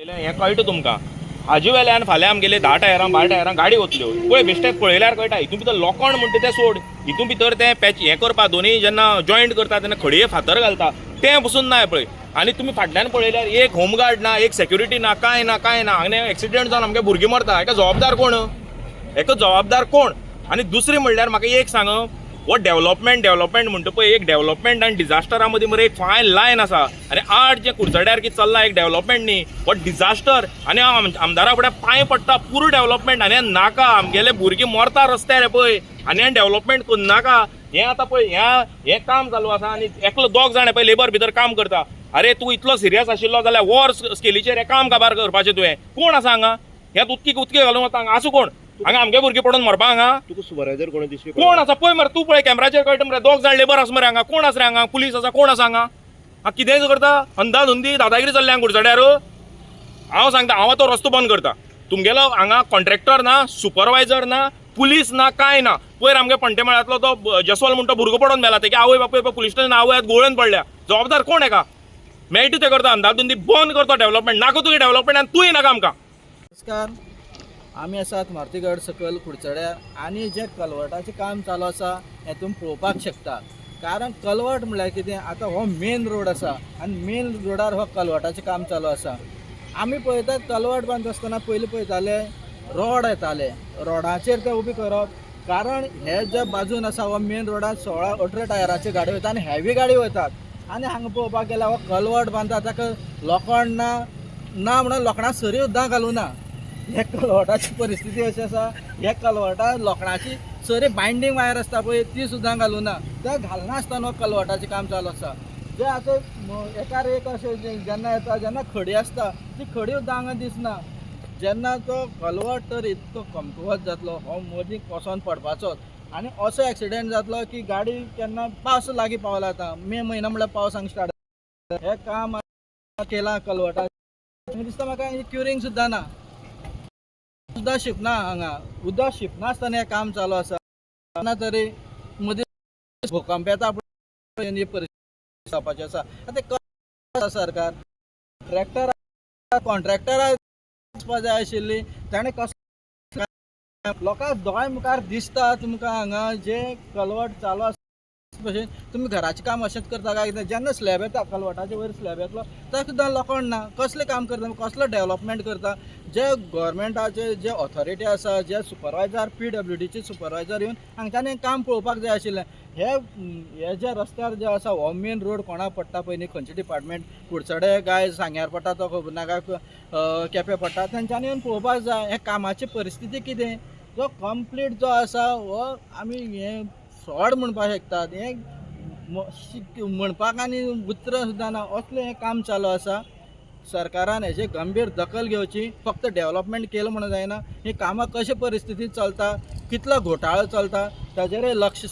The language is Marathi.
हें कळटा तुमकां हाजे वेल्यान फाल्यां आमगेले 10 टायरां 12 टायरां गाडी वतल्यो पळय बेश्टें पळयल्यार कळटा हितून भितर लोखंड म्हणटा तें सोड हितून भितर तें पॅच हें करपा दोनी जेन्ना जॉयंट करता तेन्ना खडये फातर घालता तें पसून ना पळय आनी तुमी फाटल्यान पळयल्यार एक होमगार्ड ना एक सेक्युरिटी ना कांय ना आनी एक्सिडेंट जावन आमगे भुरगीं मरता हेका जबाबदार कोण आनी दुसरी म्हणल्यार म्हाका एक सांग वो डेव्हलपमेंट म्हणटा पळय एक डेव्हलपमेंट आनी डिजास्टरा मदीं मरे एक फायन लायन आसा आनी आठ जे कुडचड्यार कितें चल्लां एक डेव्हलपमेंट न्ही वो डिजास्टर आनी आमदारा फुडें पांय पडटा पुरो डेव्हलपमेंट आनी नाका आमगेले भुरगीं मरता रस्त्यार पळय आनी हें डेव्हलपमेंट करनाका हें आतां पळय हें काम चालू आसा आनी एकलो दोग जाण पळय लेबर भितर काम करता अरे तूं इतलो सिरियस आशिल्लो जाल्यार वॉर स्केलीचेर हें काम काबार करपाचें तुवें कोण आसा हांगा हें उदकी घालून वता हांगा आसूं कोण हांगा आमगे भुरगीं पडून मरपा हांगा तुका सुपरवायझर कोण दिसता कोण आसा पळय मरे तूं पळय कॅमेराचेर कळटा मरे दोग जाण लेबर आसा मरे हांगा कोण आसा रे हांगा पुलीस आसा कोण आसा हांगा कितेंय करता अंदाधुंदी दादागिरी चल्ल्या कुडचड्यार हांव सांगता हांव तो रस्तो बंद करता तुमगेलो हांगा कॉन्ट्रॅक्टर ना सुपरवायझर ना पुलीस ना कांय ना पयर आमगे पंटेमाळ्यांतलो तो जसवाल म्हणटा भुरगो पडोन मेला तेगे आवय बापूय पुलीस स्टेशन आवय गोळ्यान पडल्या जबाबदार कोण हेका मेळटा ते करता अंदाधुंदी बंद करता डेव्हलपमेंट नाका तुगे डेव्हलपमेंट आनी तूंय नाका आमकां नमस्कार आमी आसात मारुतीगड सकयल कुडचड्यार आनी जे कलवटाचें काम चालू आसा हें तुमी पळोवपाक शकता कारण कलवट म्हळ्यार कितें आतां हो मेन रोड आसा आनी मेन रोडार हो कलवटाचें काम चालू आसा आमी पळयतात कलवट बांदता आसतना पयलीं पळयताले रोड येताले रोडाचेर ते उबी करप कारण हे जे बाजून आसा हो मेन रोडार 16-18 टायराच्यो गाडयो वतात आनी हेवी गाडी वतात आनी हांगा पळोवपाक गेल्यार हो कलवट बांदता ताका लोखंड ना म्हणून लोखणां सरी सुद्दां घालूना हे कलवटाची परिस्थिती अशी आसा हे कलवटा लोखणाची सरी बायंडींग वायर आसता पळय ती सुद्दां घालूना ते घालनासतना कलवटाचें काम चालू आसा जे आतां एकार एक अशें जेन्ना येता जेन्ना खडी आसता ती खडी सुद्दां हांगा दिसना जेन्ना तो कलवट तर इतको कमकुवत जातलो हो मदीं कोसोन पडपाचोच आनी असो एक्सिडेंट जातलो की गाडी केन्ना पावस लागीं पावला आतां मे म्हयनो म्हणल्यार पावस हांगा स्टार्ट हें काम केलां कलवटा दिसता म्हाका क्युरींग सुद्दां ना उदक शिंपना हांगा उदक शिंपनासतना हें काम चालू आसा तेन्ना तरी मदीं भुकंप येता परिस्थिती जावपाची आसा आतां सरकार ट्रॅक्टर कॉन्ट्रॅक्टरां वचपा जाय आशिल्ली ताणें कसो लोकांक दोळ्या मुखार दिसता तुमकां हांगा जे कलवट चालू आसा भशेन तुमी घराचें काम अशेंच करता काय कितें जेन्ना स्लॅब येता कलवटाचे वयर स्लॅब येतलो ताका सुद्दां लोखंड ना कसलें काम करता कसलो डेव्हलपमेंट करता जे गव्हर्मेंटाचे जे ऑथॉरिटी आसा जे सुपरवायझर PWDचे सुपरवायझर येवन हांगच्यानी काम पळोवपाक जाय आशिल्लें हे जे रस्त्यार जे आसा हो मेन रोड कोणाक पडटा पळय न्ही खंयचे डिपार्टमेंट कुडचडे गाय सांग्यार पडटा तो खबर ना काय केपें पडटा तेंच्यांनी येवन पळोवपाक जाय हे कामाची परिस्थिती कितें जो कंप्लीट जो आसा हो आमी हें फ्रॉड म्हणपाक शकतात हें म्हणपाक आनी उतरां सुद्दां ना असलें हें काम चालू आसा सरकारान हेजे गंभीर दखल घेवची फक्त डेव्हलपमेंट केलं म्हणून जायना ही कामां कशे परिस्थितींत चलता कितलो घोटाळो चलता ताजेरूय लक्ष